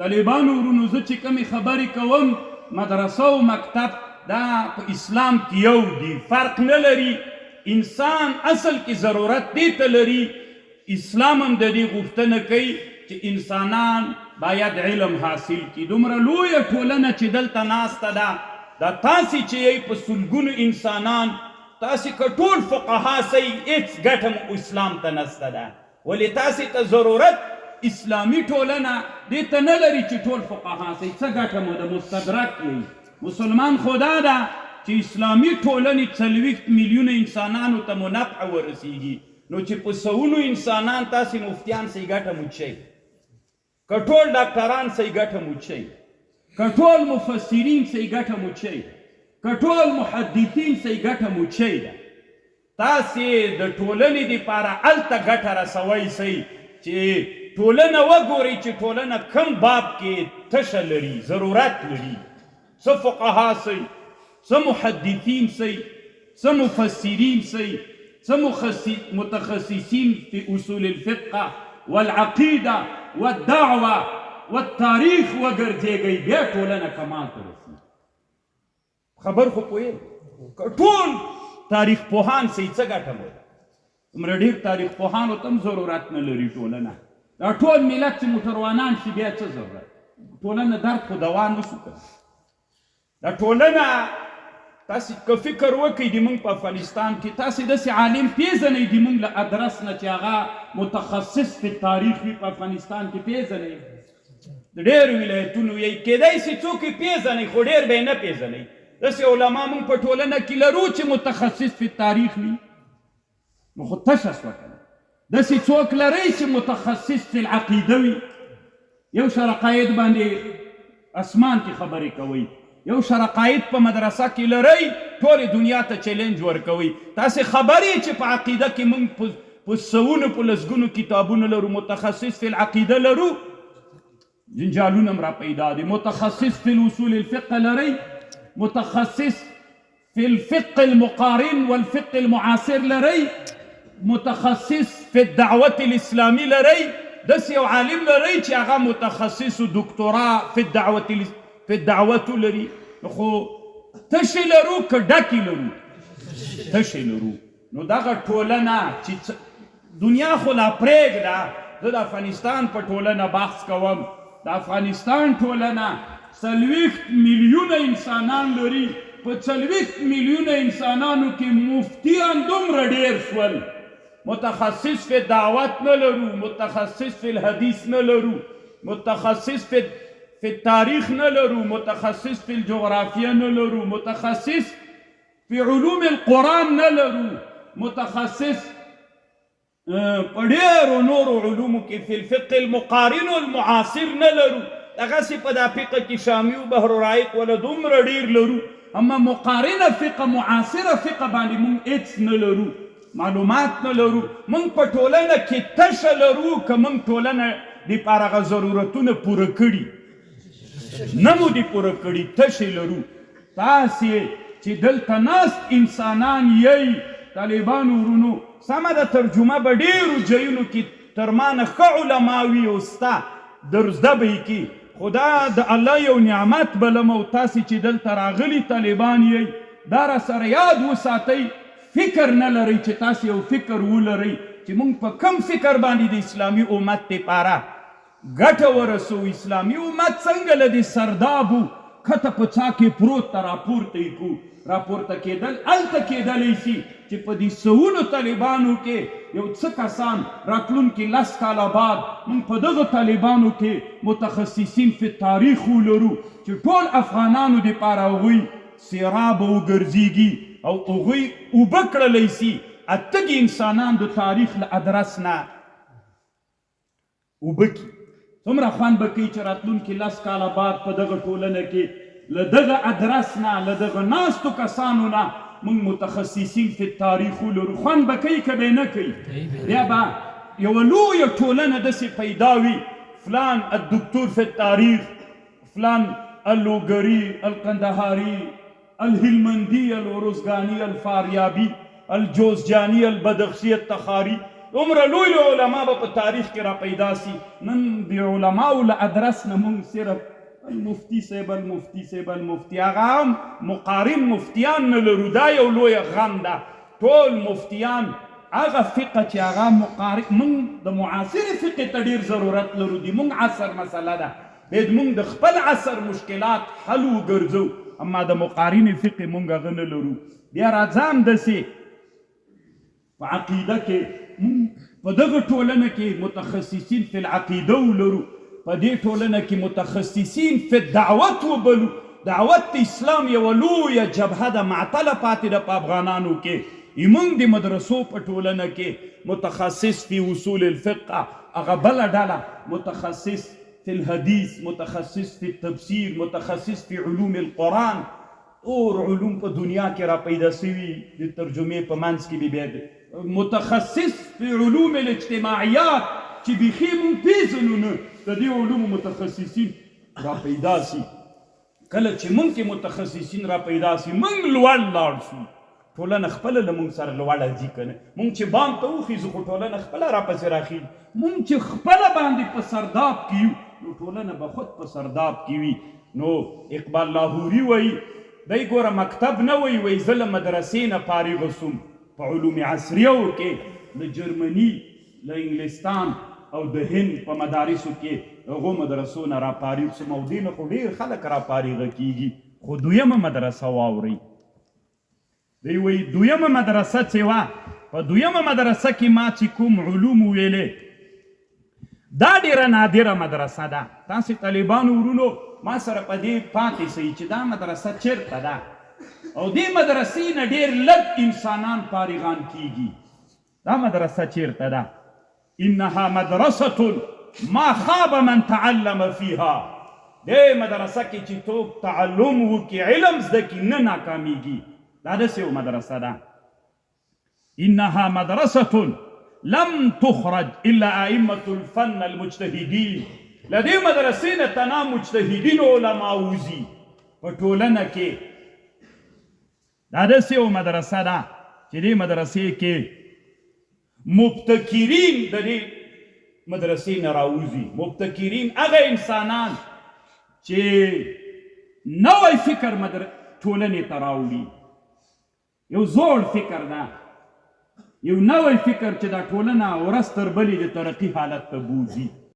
طالبانو ورونو زه چې کومې خبرې کوم مدرسه او مکتب دا په اسلام کې یو دي، فرق نه لري. انسان اصل کې ضرورت دې ته لري. اسلام هم د دې غوښتنه کوي چې انسانان باید علم حاصل کړي. دومره لویه ټولنه چې دلته ناسته ده، دا تاسې چې یې په سلګونو انسانان، تاسې که ټول فقها سئ هېڅ ګټه مو اسلام ته نسته ده. ولې تاسې ته ضرورت اسلامی ټولنه دې ته نه لري چې ټول فقها سئ. څه ګټه مو د مستدرک یې مسلمان خدا ده چې اسلامي ټولنې 40 میلیونه انسانانو ته مو نفع ورسیږي. نو چې په سوونو انسانان تاسې مفتیان سئ ګټه مو چی، که ټول ډاکټران سئ ګټه مو چی، که ټول مفسرین سئ ګټه مو چی، که ټول محدثین سئ ګټه مو چی ده. تاسې د ټولنې دپاره هلته ګټه رسوئ سئ چې ټولنه وګورئ چې ټولنه کم باب کې تشه لري، ضرورت لري. څه فقها سئ، څه محدثین سئ، څه مفسرین سئ، څه متخصصین فی اصول الفقه والعقیده والدعوه والتاریخ وګرځېږئ، بیا ټولنه کمال ته رسي. خبر خو پوهېږئ که ټول تاریخ پوهان سئ څه ګټه مو ده. دومره ډېر تاریخ پوهانو ته هم ضرورت نه لري ټولنه. دا ټول ملت چې موټروانان شي بیا څه ضرورت؟ ټولنه درد خو دوا نه شو کولی. دا ټولنه تاسې که فکر وکئ د موږ په افغانستان کې تاسې داسې عالم پیژنئ د موږ له ادرس نه چې هغه متخصص فی تاریخ وي په افغانستان کې پیژنئ. د ډېرو ولایتونو یې کیدای شي څوک یې پیژنئ خو ډېر به یې نه پیژنئ. داسې علما موږ په ټولنه کې لرو چې متخصص فی تاریخ وي، نو خو تشه شوه که نه. داسې څوک لرئ چې متخصص فی العقیده وي. یو شرقاید باندې اسمان کې خبرې کوئ، یو شرقاید په مدرسه کې لرئ، ټولې دنیا ته چیلنج ورکوئ. تاسې خبرې چې په عقیده کې موږ په سوونو په لسګونو کتابونه لرو، متخصص فی العقیده لرو، جنجالونه هم را پیدا دي. متخصص فی الاصول الفقه لرئ، متخصص فی الفقه المقارن والفقه المعاصر لرئ، متخصص فی الدعوت الاسلامی لرئ. داسې یو عالم لرئ چې هغه متخصص دکتورا فی الدعوت لري. خو تشې لرو که ډکې لرو؟ تشې لرو. نو دغه ټولنه چې دنیا خو لا پرېږده، زه د افغانستان په ټولنه بحث کوم. د افغانستان ټولنه 40 میلیونه انسانان لري. په 40 میلیونه انسانانو کې مفتیان دومره ډېر شول. متخصص فی دعوت نه لرو، متخصص فی الحدیث نه لرو، متخصص فی تاریخ نه لرو، متخصص فی الجغرافیه نه لرو، متخصص فی علوم القرآن نه لرو، متخصص په ډېرو نورو علومو کې فی الفقه المقارن والمعاصر نه لرو. دغسې په دا فقه کې شامی و بحر رایق ولا دومره ډېر لرو، اما مقارنه فقه معاصره فقه باندې موږ هېڅ نه لرو، معلومات نه لرو. موږ په ټولنه کې تشه لرو که موږ ټولنه دپاره هغه ضرورتونه پوره کړي نه مو دې پوره کړي، تشې لرو. تاسې چې دلته ناست انسانان یئ طالبانو ورونو، سمه ده ترجمه به ډېرو ځایونو کې تر ما نه ښه علما وي او ستا در زده به یې کي. خو دا د الله یو نعمت بلم او تاسې چې دلته راغلي طالبان یئ دا را سره یاد وساتئ. فکر نه لرئ چې تاسې یو فکر ولرئ چې موږ په کم فکر باندې د اسلامي امت دپاره ګټه ورسو. اسلامي امت څنګه له دې سردابو کته په چا کې پروت ته راپورته یې کړو. راپورته کېدل هلته کېدلی شي چې په دې سوونو طالبانو کې یو څه کسان راتلونکي 10 کاله بعد موږ په دغه طالبانو کې متخصصین فی تاریخ ولرو چې ټول افغانانو دپاره هغوی سیراب وګرځېږي او هغوی اوبه کړلی شي. اتګ انسانان د تاریخ له ادرس نه اوبه کړي. څومره خوند به کوي چې راتلونکي 10 کاله بعد په دغه ټولنه کې له دغه ادرس نه، له دغه ناستو کسانو نه موږ متخصصین فی تاریخ ولرو. خوند به کوي که به نه کوي؟ بیا به یوه لویه ټولنه داسې پیدا وي، فلان الدکتور فی التاریخ، فلان اللوګري، القندهاري، الهلمندي، الورزګاني، الفاریابي، الجوزجاني، البدخشي، التخاري. دومره لوی لوی علما به په تاریخ کې را پیدا سي. نن د علماو له ادرس نه موږ صرف المفتي صاحب المفتي صاحب المفتي، هغه هم مقارن مفتیان نه لرو. دا یو لویه غم ده. ټول مفتیان هغه فقه چې هغه مقارن، موږ د معاصر فقه ته ډېر ضرورت لرو. د موږ عصر مسله ده، باید موږ د خپل عصر مشکلات حل وګرځو، اما د مقارن فقه موږ هغه نه لرو. بیا راځم داسې په عقیده کې موږ په دغه ټولنه کې متخصصین فی العقیده ولرو، په دې ټولنه کې متخصصین فی الدعوت وبلو. دعوت اسلام یوه لویه جبهه ده، معطله پاتې ده په افغانانو کې. موږ د مدرسو په ټولنه کې متخصص فی اصول الفقه، هغه بله ډله متخصص فی الحدیث، متخصص فی التفسیر، متخصص فی علوم القرآن. اور علوم په دنیا کې را پیدا سوي د ترجمې په منځ کې بیا متخصص فی علوم الاجتماعیات چې بیخي موږ پېژنو نه، د دې علومو متخصصین را پیدا سي. کله چې موږ کې متخصصین را پیدا سي، موږ لوړ لاړ شو. ټولنه خپله له موږ سره لوړه ځي که نه. موږ چې بام ته وخیږو خو ټولنه خپله را پسې راخیږي. موږ چې خپله باندې په سرداب کې یو، نو ټولنه به خود په سرداب کې وي. نو اقبال لاهوري وایي دی ګوره مکتب نه وایي زه له مدرسې نه فارغ سوم. په علوم عصریو کې له جرمني، له انګلستان او د هند په مدارسو کې هغو مدرسو نه را فارغ سوم. او دې نه خو ډېر خلک را فارغه کېږي. خو دویمه مدرسه واورئ. دی وایي دویمه مدرسه چې وه، په دویمه مدرسه کې ما چې کوم علوم ویلې، دا ډېره نادره مدرسه ده. تاسې طالبانو ورونو ما سره په دې پاتې سئ چې دا مدرسه چېرته ده، او دې مدرسې نه ډېر لږ انسانان فارغان کېږي. دا مدرسه چېرته ده؟ انها مدرسة ما خاب من تعلم فيها. دې مدرسه کې چې څوک تعلم وکړي، علم زده کړي، نه ناکامیږي. دا داسې یو مدرسه ده. انها مدرسة لم تخرج الا ائمة الفن المجتهدين. له دې مدرسې نه تنا مجتهدین علما وځي په ټولنه کې. دا داسې یو مدرسه ده چې دې مدرسې کې مبتکرین د دې مدرسې نه راوځي. مبتکرین هغه انسانان چې نوی فکر ټولنې ته راوړي. یو زوړ فکر ده، یو نوی فکر چې دا ټولنه ورځ تر بلې د ترقي حالت ته بوځي.